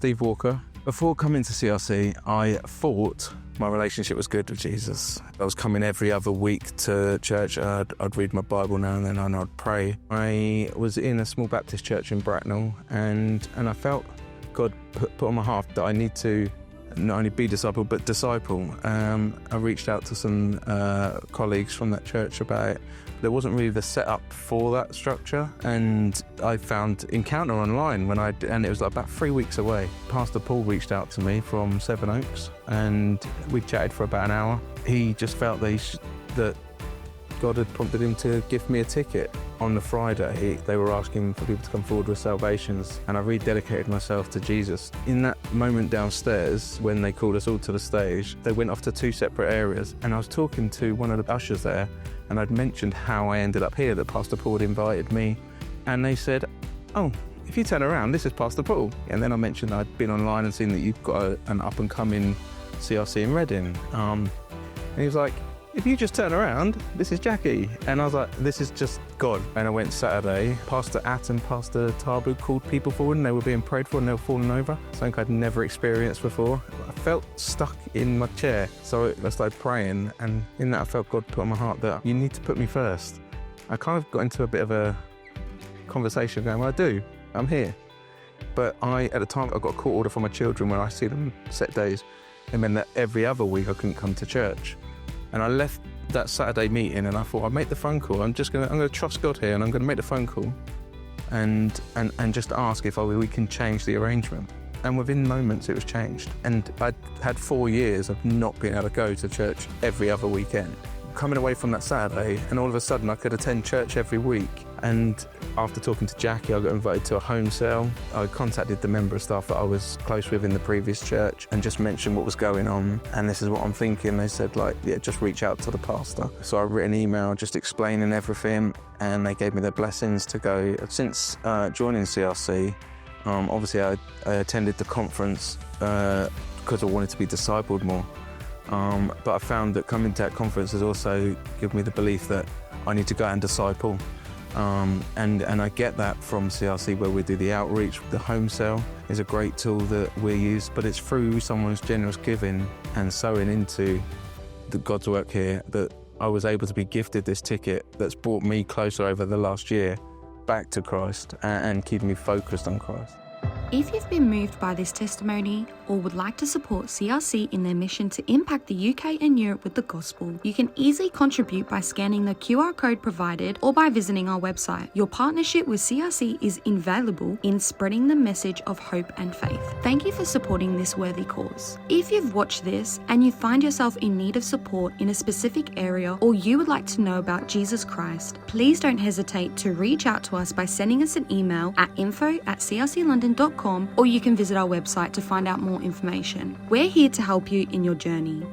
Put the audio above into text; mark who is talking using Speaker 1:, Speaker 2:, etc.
Speaker 1: Steve Walker. Before coming to CRC, I thought my relationship was good with Jesus. I was coming every other week to church. I'd read my Bible now and then, and I'd pray. I was in a small Baptist church in Bracknell, and I felt God put on my heart that I need to not only be discipled, but disciple. I reached out to some colleagues from that church about it. There wasn't really the setup for that structure, and I found Encounter online and it was like about 3 weeks away. Pastor Paul reached out to me from Sevenoaks, and we chatted for about an hour. He just felt that God had prompted him to give me a ticket. On the Friday, they were asking for people to come forward with salvations, and I rededicated myself to Jesus. In that moment downstairs, when they called us all to the stage, they went off to 2 separate areas, and I was talking to one of the ushers there, and I'd mentioned how I ended up here, that Pastor Paul had invited me, and they said, "Oh, if you turn around, this is Pastor Paul." And then I mentioned I'd been online and seen that you've got an up-and-coming CRC in Reading. And he was like, "If you just turn around, this is Jackie." And I was like, this is just God. And I went Saturday. Pastor Att and Pastor Thabo called people forward, and they were being prayed for, and they were falling over. Something I'd never experienced before. I felt stuck in my chair. So I started praying, and in that I felt God put on my heart that you need to put me first. I kind of got into a bit of a conversation going, well, I do. I'm here. But at the time, I got a court order for my children when I see them set days. It meant that every other week I couldn't come to church. And I left that Saturday meeting, and I thought, I'd make the phone call. I'm going to trust God here, and I'm going to make the phone call and just ask if we can change the arrangement. And within moments, it was changed. And I'd had 4 years of not being able to go to church every other weekend. Coming away from that Saturday, and all of a sudden I could attend church every week. And after talking to Jackie, I got invited to a home cell. I contacted the member of staff that I was close with in the previous church and just mentioned what was going on. And this is what I'm thinking. They said, just reach out to the pastor. So I wrote an email just explaining everything, and they gave me their blessings to go. Since joining CRC, obviously I attended the conference because I wanted to be discipled more. But I found that coming to that conference has also given me the belief that I need to go out and disciple. And I get that from CRC, where we do the outreach. The home cell is a great tool that we use, but it's through someone's generous giving and sowing into God's work here that I was able to be gifted this ticket that's brought me closer over the last year back to Christ and keeping me focused on Christ.
Speaker 2: If you've been moved by this testimony or would like to support CRC in their mission to impact the UK and Europe with the gospel, you can easily contribute by scanning the QR code provided or by visiting our website. Your partnership with CRC is invaluable in spreading the message of hope and faith. Thank you for supporting this worthy cause. If you've watched this and you find yourself in need of support in a specific area, or you would like to know about Jesus Christ, please don't hesitate to reach out to us by sending us an email at info@crclondon.com, or you can visit our website to find out more information. We're here to help you in your journey.